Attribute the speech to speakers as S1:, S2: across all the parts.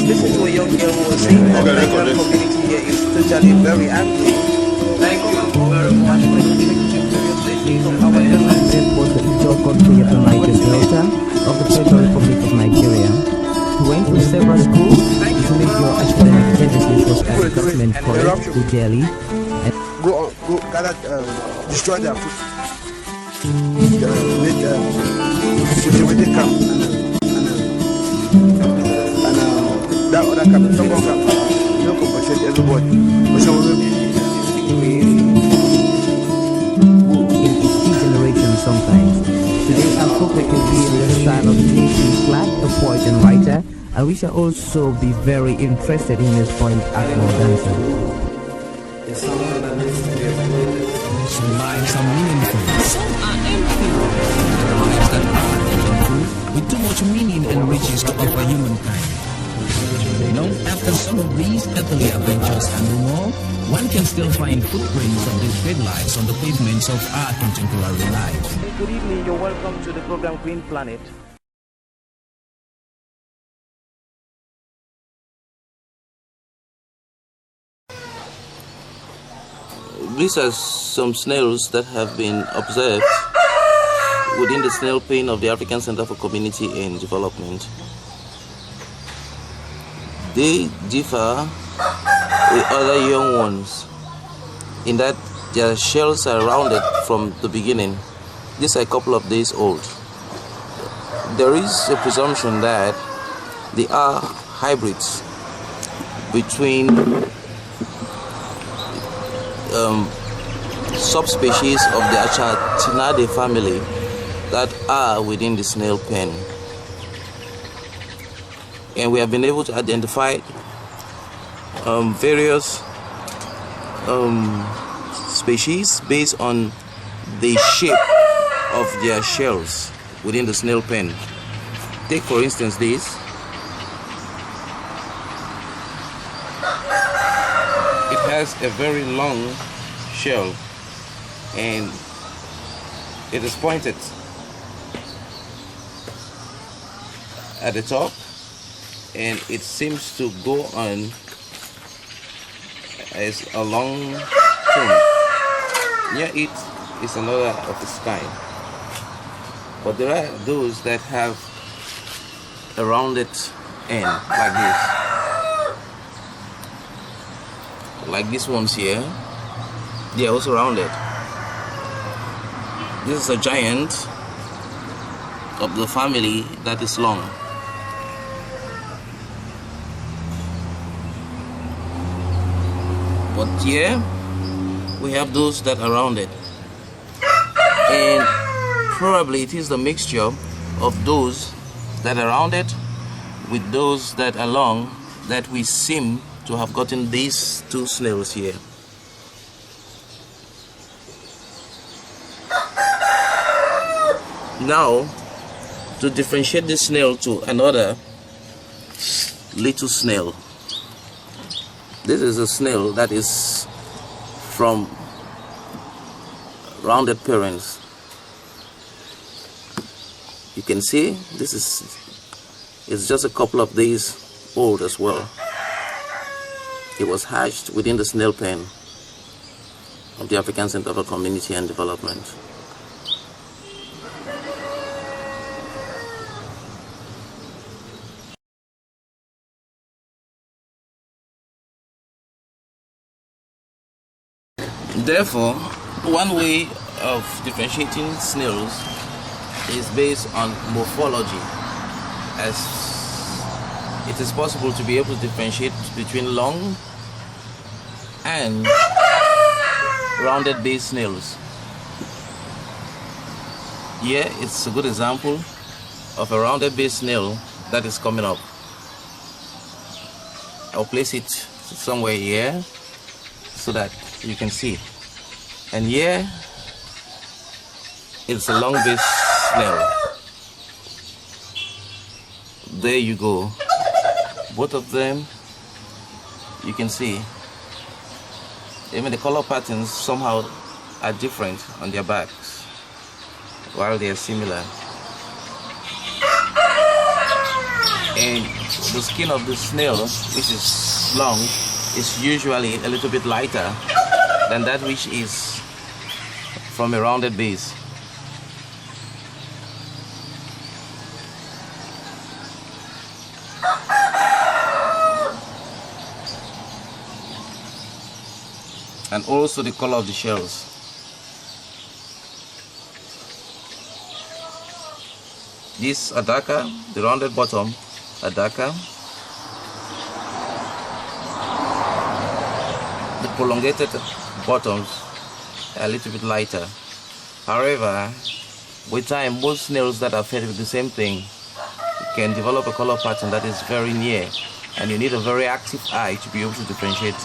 S1: listen to a young girl who was saying that the Nigerian community here is totally very angry. Thank you very much for listening to your blessings from our government.
S2: Was the Ijaw country of the Niger Delta of the Federal Republic of Nigeria. He went to several schools. His major academic emphasis was at Government College, New Delhi.
S3: Go gather, destroy their food. Make security camp and that other camp, second camp. You don't compensate everybody.
S2: In its degeneration sometimes. Today I hope we can be in the style of J.P. Clark, a poet and writer, and we shall also be very interested in his point Agro dancer.
S4: There's someone that needs to be exploited. Some lives are meaningful, some are empty. Lives that are meaningful, with too much meaning and riches to offer humankind. After some of these earthly adventures and more, one can still find footprints of these great lives on the pavements of our contemporary lives.
S1: Good evening, you're welcome to the program Green Planet.
S5: These are some snails that have been observed within the snail pen of the African Center for Community and Development. They differ with other young ones in that their shells are rounded from the beginning. These are a couple of days old. There is a presumption that they are hybrids between subspecies of the Achatinae family that are within the snail pen. And we have been able to identify various species based on the shape of their shells within the snail pen. Take for instance this. It has a very long shell and it is pointed at the top, and it seems to go on as a long thing. Near it is another of its kind. But there are those that have a rounded end like this. Like these ones here, they are also rounded. This is a giant of the family that is long. But here we have those that are rounded, and probably it is the mixture of those that are rounded with those that are long that we seem to have gotten these two snails here. Now, to differentiate this snail to another little snail, this is a snail that is from rounded parents. You can see this is just a couple of days old as well. It was hatched within the snail pen of the African Center for Community and Development. Therefore, one way of differentiating snails is based on morphology, as it is possible to be able to differentiate between long and rounded base snails. Here it's a good example of a rounded base snail that is coming up. I'll place it somewhere here so that you can see. And here it's a long base snail. There you go. Both of them, you can see. Even the color patterns somehow are different on their backs, while they are similar. And the skin of the snail, which is long, is usually a little bit lighter than that which is from a rounded base. And also the color of the shells. This are darker, the rounded bottom are darker. The prolongated bottoms are a little bit lighter. However, with time, most snails that are fed with the same thing can develop a color pattern that is very near, and you need a very active eye to be able to differentiate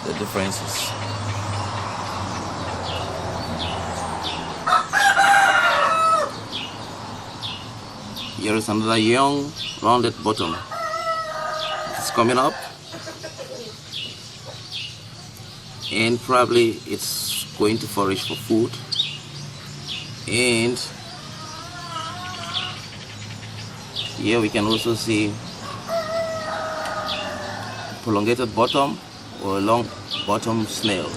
S5: the differences. Here is another young rounded bottom. It's coming up, and probably it's going to forage for food. And here we can also see prolongated bottom or a long bottom snail.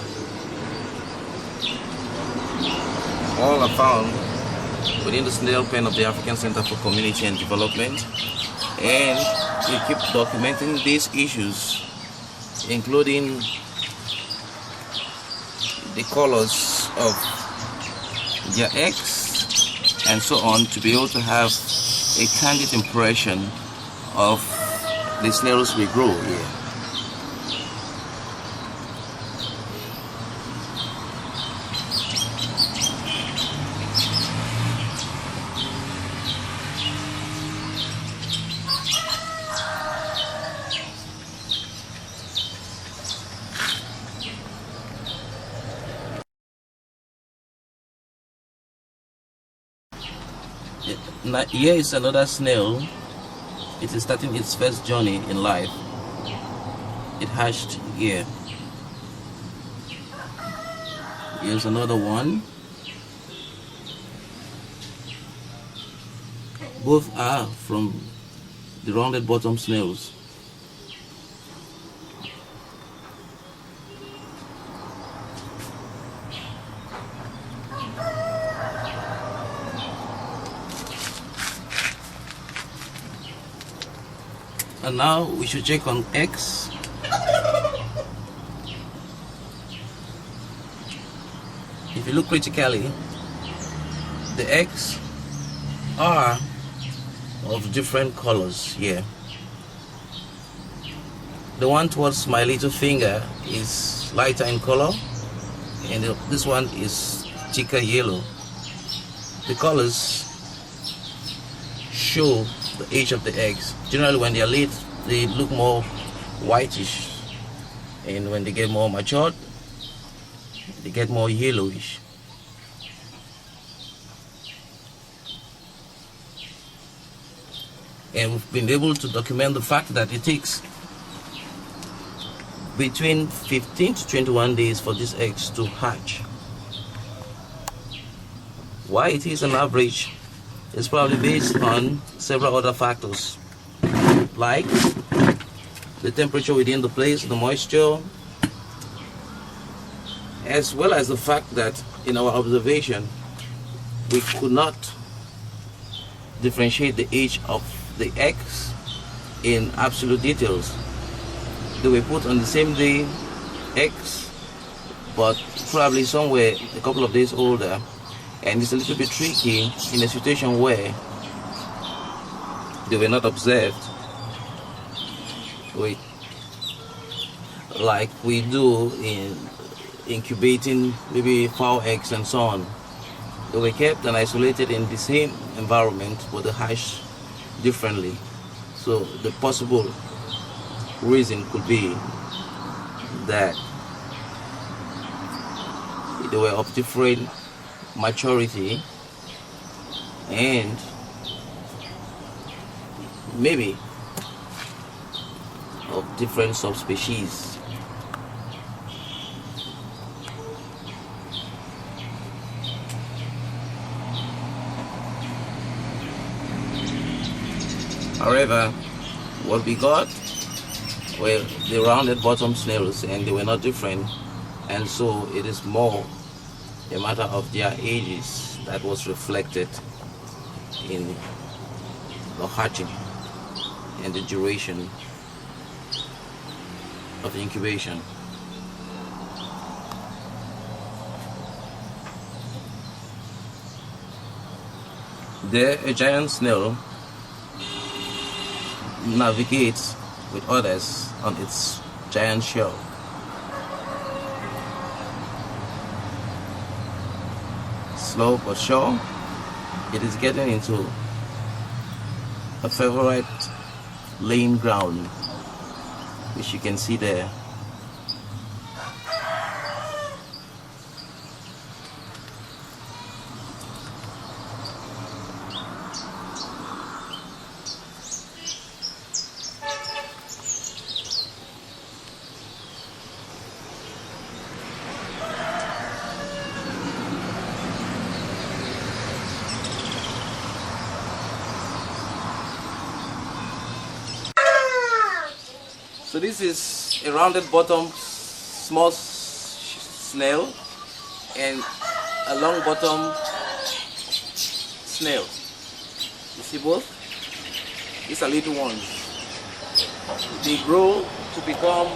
S5: All are found within the snail pen of the African Center for Community and Development, and we keep documenting these issues, including the colors of their eggs and so on, to be able to have a candid impression of the snails we grow here. Now, here is another snail. It is starting its first journey in life. It hatched here. Here's another one. Both are from the rounded bottom snails. And now we should check on eggs. If you look critically, the eggs are of different colors here. The one towards my little finger is lighter in color, and this one is thicker yellow. The colors show the age of the eggs. Generally, when they are late, they look more whitish, and when they get more matured, they get more yellowish. And we've been able to document the fact that it takes between 15 to 21 days for these eggs to hatch. Why it is an average is probably based on several other factors, like the temperature within the place, the moisture, as well as the fact that in our observation we could not differentiate the age of the eggs in absolute details. They were put on the same day eggs, but probably somewhere a couple of days older, and it's a little bit tricky in a situation where they were not observed like we do in incubating maybe fowl eggs and so on. They were kept and isolated in the same environment, but they hatch differently. So the possible reason could be that they were of different maturity and maybe of different subspecies. However, What we got were the rounded bottom snails, and they were not different, and so it is more a matter of their ages that was reflected in the hatching and the duration of incubation. There, a giant snail navigates with others on its giant shell. Slow but sure, it is getting into a favorite laying ground, which you can see there. So this is a rounded bottom small snail and a long bottom snail. You see both? These are little ones. They grow to become,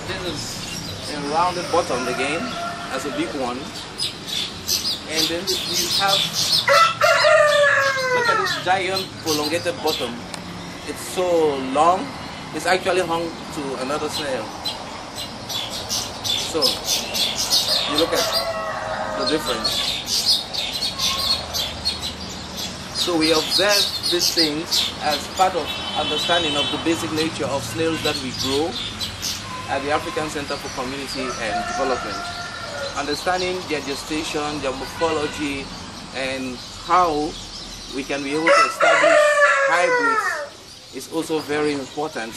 S5: this is a rounded bottom again as a big one, and then you have, look at this giant prolongated bottom. It's so long, it's actually hung to another snail. So, you look at the difference. So we observe these things as part of understanding of the basic nature of snails that we grow at the African Center for Community and Development. Understanding their gestation, their morphology, and how we can be able to establish hybrids is also very important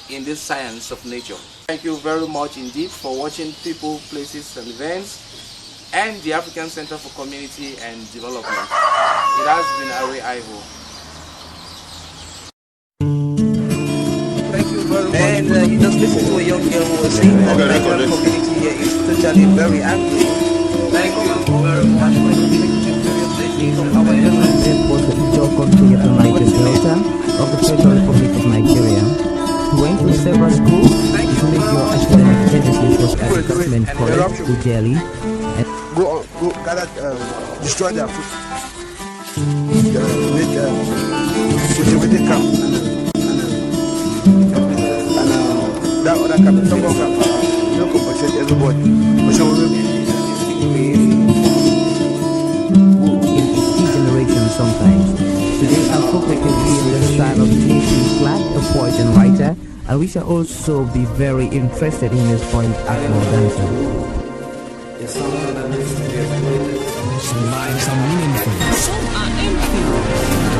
S5: in this science of nature. Thank you very much indeed for watching People, Places and Events and the African Center for Community and Development. It has been Arrey Ivo.
S1: Thank you very much. And you just listen to a young girl who was saying that the community here is totally very angry. Thank you very much for the picture of our
S2: It was the Ijo country of the Niger Delta of the Federal Republic of Nigeria. He went to several schools to make your academic genesis was at the government college to Delhi.
S3: Go gather, destroy their food. Make cultivated camp and that other camp, some of them, you don't compensate everybody. But some of them,
S2: in each generation sometimes. Today our focus will be in the style of J.C. Clark, a poet and writer, and we shall also be very interested in his point Akmo dancer.
S4: Some lives are meaningful, some are empty.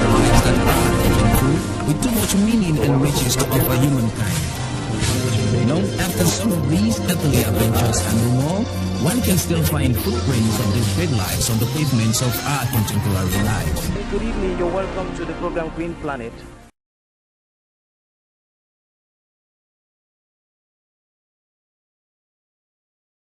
S4: Lives that are meaningful, with too much meaning and riches to offer humankind. Long after some of these earthly adventures and no more, one can still find footprints of these great lives on the pavements of our contemporary life.
S1: Good evening, you're welcome to the program Green Planet.